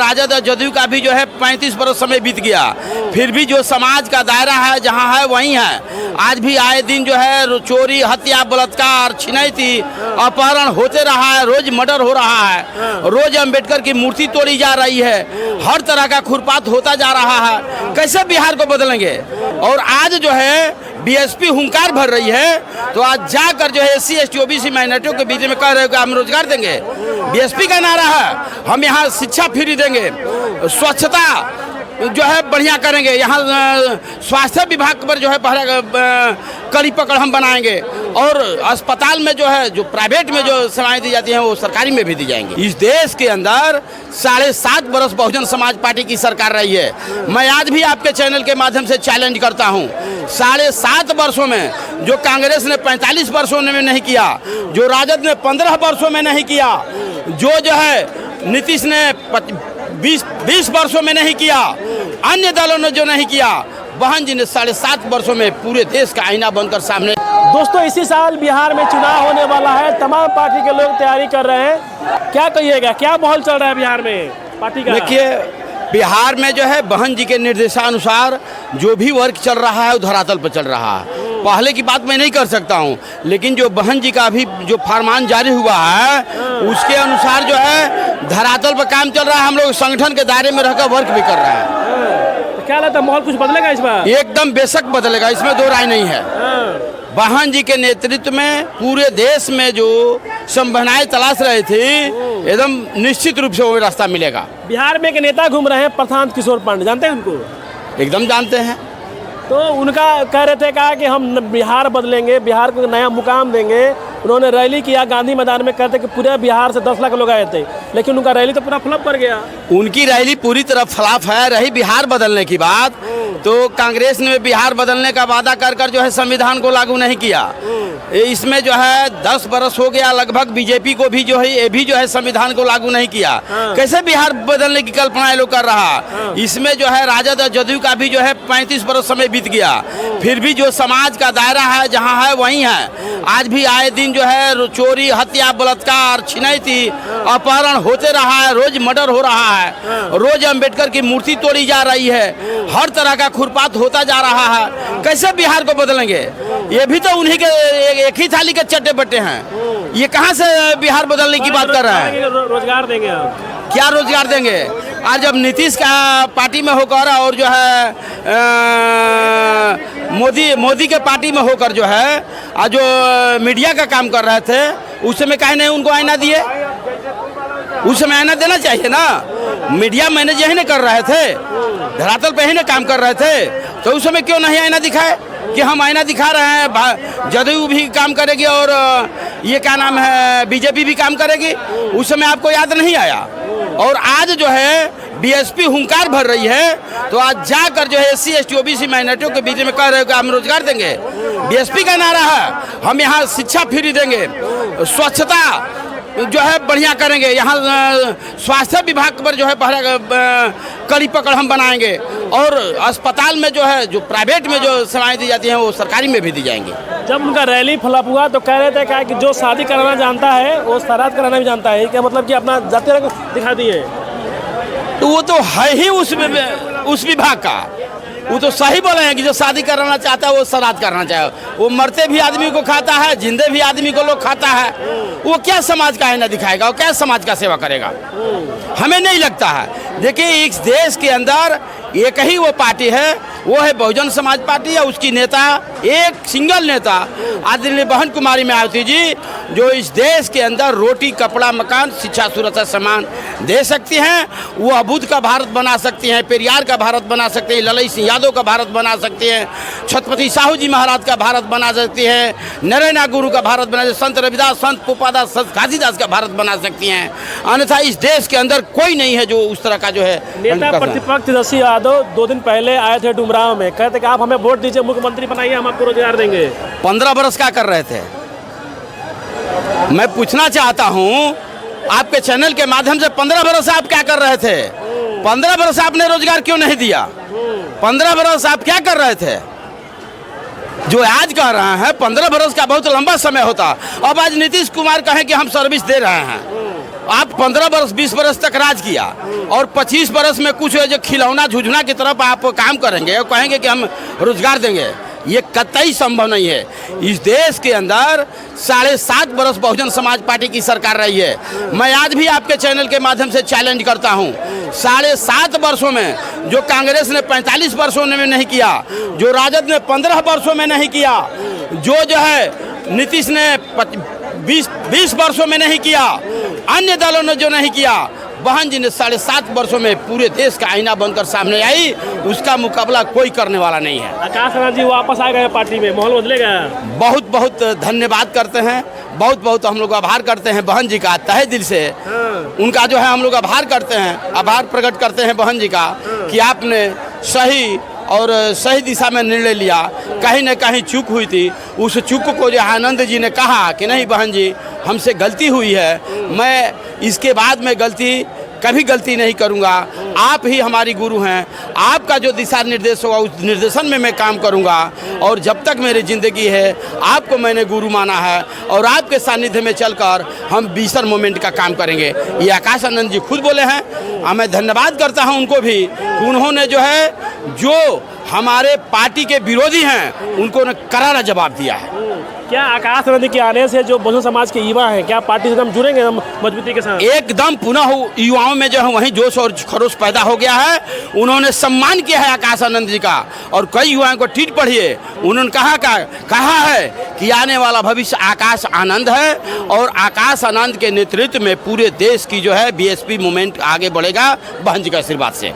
राजद और जदयू का भी जो है 35 बरस समय बीत गया, फिर भी जो समाज का दायरा है जहाँ है वहीं है। आज भी आए दिन जो है चोरी, हत्या, बलात्कार, छिनैती, अपहरण होते रहा है, रोज मर्डर हो रहा है, रोज अंबेडकर की मूर्ति तोड़ी जा रही है, हर तरह का खुरपात होता जा रहा है। कैसे बिहार को बदलेंगे? और आज जो है बीएसपी हुंकार भर रही है, तो आज जाकर जो है SC ST OBC माइनॉरिटियों के बीच में कह रहे हो कि हम रोजगार देंगे। बीएसपी का नारा है हम यहाँ शिक्षा फ्री देंगे, स्वच्छता जो है बढ़िया करेंगे, यहाँ स्वास्थ्य विभाग पर जो है कड़ी पकड़ हम बनाएंगे, और अस्पताल में जो है जो प्राइवेट में जो सेवाएं दी जाती हैं वो सरकारी में भी दी जाएंगी। इस देश के अंदर 7.5 बरस बहुजन समाज पार्टी की सरकार रही है। मैं आज भी आपके चैनल के माध्यम से चैलेंज करता हूँ, 7.5 वर्षों में जो कांग्रेस ने 45 वर्षों में नहीं किया, जो राजद ने 15 वर्षों में नहीं किया, जो है नीतीश ने 20 वर्षों में नहीं किया, अन्य दलों ने जो नहीं किया, बहन जी ने 7.5 वर्षों में पूरे देश का आईना बनकर सामने। दोस्तों, इसी साल बिहार में चुनाव होने वाला है, तमाम पार्टी के लोग तैयारी कर रहे हैं। क्या कहिएगा, क्या माहौल चल रहा है बिहार में पार्टी का? देखिए, बिहार में जो है बहन जी के निर्देशानुसार जो भी वर्क चल रहा है वो धरातल पर चल रहा है। पहले की बात मैं नहीं कर सकता हूँ, लेकिन जो बहन जी का अभी जो फरमान जारी हुआ है उसके अनुसार जो है धरातल पर काम चल रहा है। हम लोग संगठन के दायरे में रहकर वर्क भी कर रहे हैं। तो क्या लगता है माहौल कुछ बदलेगा इस बार? एकदम बेशक बदलेगा, इसमें दो राय नहीं है। बहन जी के नेतृत्व में पूरे देश में जो संभावनाएं तलाश रहे थे, एकदम निश्चित रूप से वो रास्ता मिलेगा। बिहार में एक नेता घूम रहे हैं, प्रशांत किशोर पांडे, जानते हैं उनको? एकदम जानते हैं। तो उनका कह रहे थे कहा कि हम बिहार बदलेंगे, बिहार को नया मुकाम देंगे। उन्होंने रैली किया गांधी मैदान में, कहते कि पूरे बिहार से 10 लाख लोग आए थे, लेकिन उनका रैली तो पूरा फ्लॉप कर गया। उनकी रैली पूरी तरह फ्लॉप है। रही बिहार बदलने की बात, तो कांग्रेस ने बिहार बदलने का वादा कर कर जो है संविधान को लागू नहीं किया। इसमें जो है 10 बरस हो गया लगभग, बीजेपी को भी जो है ये भी जो है संविधान को लागू नहीं किया। कैसे बिहार बदलने की कल्पना ये लोग कर रहा? इसमें जो है राजद और जदयू का भी जो है 35 बरस समय बीत गया, फिर भी जो समाज का दायरा है जहाँ है वहीं है। आज भी आए दिन जो है चोरी, हत्या, बलात्कार, छिनैती, अपहरण होते रहा है, रोज मर्डर हो रहा है, रोज अंबेडकर की मूर्ति तोड़ी जा रही है, हर तरह का खुरपात होता जा रहा है। कैसे बिहार को बदलेंगे? ये भी तो उन्हीं के एक ही थाली के चट्टे बट्टे हैं। ये कहाँ से बिहार बदलने की बात कर रहा है? रोजगार देंगे आप? क्या रोजगार देंगे? आज जब नीतीश का पार्टी में होकर और जो है मोदी के पार्टी में होकर जो है आज जो मीडिया का काम कर रहे थे, उस समय काहे नहीं उनको आईना दिए? उस समय आईना देना चाहिए ना। मीडिया मैनेज यही नहीं कर रहे थे, धरातल पे ही नहीं काम कर रहे थे, तो उस समय क्यों नहीं आईना दिखाए कि हम आईना दिखा रहे हैं? जदयू भी काम करेगी और ये क्या नाम है बीजेपी भी काम करेगी। उस समय आपको याद नहीं आया। और आज जो है बीएसपी हुंकार भर रही है, तो आज जाकर जो है SC ST OBC माइनॉरिटियों के बीच में कह रहे हो कि हम रोजगार देंगे। बीएसपी का नारा है हम यहाँ शिक्षा फ्री देंगे, स्वच्छता जो है बढ़िया करेंगे, यहाँ स्वास्थ्य विभाग पर जो है कड़ी पकड़ हम बनाएंगे, और अस्पताल में जो है जो प्राइवेट में जो सेवाएं दी जाती हैं वो सरकारी में भी दी जाएंगी। जब उनका रैली फ्लॉप हुआ तो कह रहे थे क्या कि जो शादी कराना जानता है वो श्राद्ध कराना भी जानता है, क्या मतलब कि अपना जाते दिखा दिए? तो वो तो है ही उस विभाग का। वो तो सही बोले हैं कि जो शादी कराना चाहता है वो श्राद्ध करना चाहे। वो मरते भी आदमी को खाता है, जिंदे भी आदमी को लोग खाता है। वो क्या समाज का आईना दिखाएगा, वो क्या समाज का सेवा करेगा? हमें नहीं लगता है। देखिए, इस देश के अंदर एक ही वो पार्टी है, वो है बहुजन समाज पार्टी, या उसकी नेता एक सिंगल नेता आदरणीय बहन कुमारी मायावती जी, जो इस देश के अंदर रोटी, कपड़ा, मकान, शिक्षा, सुरक्षा, सम्मान दे सकती हैं। वो अबुध का भारत बना सकती हैं, पेरियार का भारत बना सकते हैं, ललई सिंह यादव का भारत बना सकती हैं, छत्रपति साहू जी महाराज का भारत बना सकती हैं, नरेना गुरु का भारत बना, संत रविदास, संत पोपादास, संत घासीदास का भारत बना सकती हैं। अन्यथा इस देश के अंदर कोई नहीं है जो उस तरह का जो है। नेता प्रतिपक्ष तेजस्वी यादव 2 दिन पहले आए थे डुमराव में, कहते कि आप हमें वोट दीजिए, मुख्यमंत्री बनाइए, हम आपको रोजगार देंगे। 15 बरस क्या कर रहे थे? मैं पूछना चाहता हूं आपके चैनल के माध्यम से, 15 बरस आप क्या कर रहे थे? 15 बरस आपने रोजगार क्यों नहीं दिया? 15 बरस आप क्या कर रहे थे? जो आज कह रहे हैं 15 बरस का बहुत लंबा समय होता। अब आज नीतीश कुमार कहें कि हम सर्विस दे रहे हैं, आप 15 बरस 20 बरस तक राज किया और 25 बरस में कुछ जो खिलौना झुझुना की तरफ आप काम करेंगे और कहेंगे कि हम रोजगार देंगे, ये कतई संभव नहीं है। इस देश के अंदर 7.5 बरस बहुजन समाज पार्टी की सरकार रही है। मैं आज भी आपके चैनल के माध्यम से चैलेंज करता हूँ, 7.5 वर्षों में जो कांग्रेस ने 45 वर्षों में नहीं किया, जो राजद ने 15 वर्षों में नहीं किया, जो है नीतीश ने 20 वर्षों में नहीं किया, अन्य दलों ने जो नहीं किया, बहन जी ने 7.5 वर्षों में पूरे देश का आईना बनकर सामने आई, उसका मुकाबला कोई करने वाला नहीं है। आकाश आनंद जी वापस आ गए पार्टी में, माहौल बदलेगा। बहुत बहुत धन्यवाद करते हैं, बहुत बहुत हम लोग आभार करते हैं बहन जी का तहे दिल से। उनका जो है हम लोग आभार करते हैं, आभार प्रकट करते हैं बहन जी का कि आपने सही और सही दिशा में निर्णय लिया। कहीं न कहीं चूक हुई थी, उस चूक को जो आनंद जी ने कहा कि नहीं बहन जी हमसे गलती हुई है, मैं इसके बाद में कभी गलती नहीं करूंगा, आप ही हमारी गुरु हैं, आपका जो दिशा निर्देश होगा उस निर्देशन में मैं काम करूंगा और जब तक मेरी ज़िंदगी है आपको मैंने गुरु माना है और आपके सानिध्य में चलकर हम बीसर मोमेंट का काम करेंगे। ये आकाश आनंद जी खुद बोले हैं और मैं धन्यवाद करता हूं उनको भी, उन्होंने जो है जो हमारे पार्टी के विरोधी हैं उनको ने करारा जवाब दिया है। क्या आकाश आनंद के आने से जो बहुजन समाज के युवा हैं क्या पार्टी से हम जुड़ेंगे मजबूती के साथ? एकदम पुनः युवाओं में जो है वही जोश और खरोश पैदा हो गया है। उन्होंने सम्मान किया है आकाश आनंद जी का और कई युवाओं को ट्वीट पढ़िए, उन्होंने कहा है कि आने वाला भविष्य आकाश आनंद है और आकाश आनंद के नेतृत्व में पूरे देश की जो है बीएसपी मूवमेंट आगे बढ़ेगा बहन जी के आशीर्वाद से।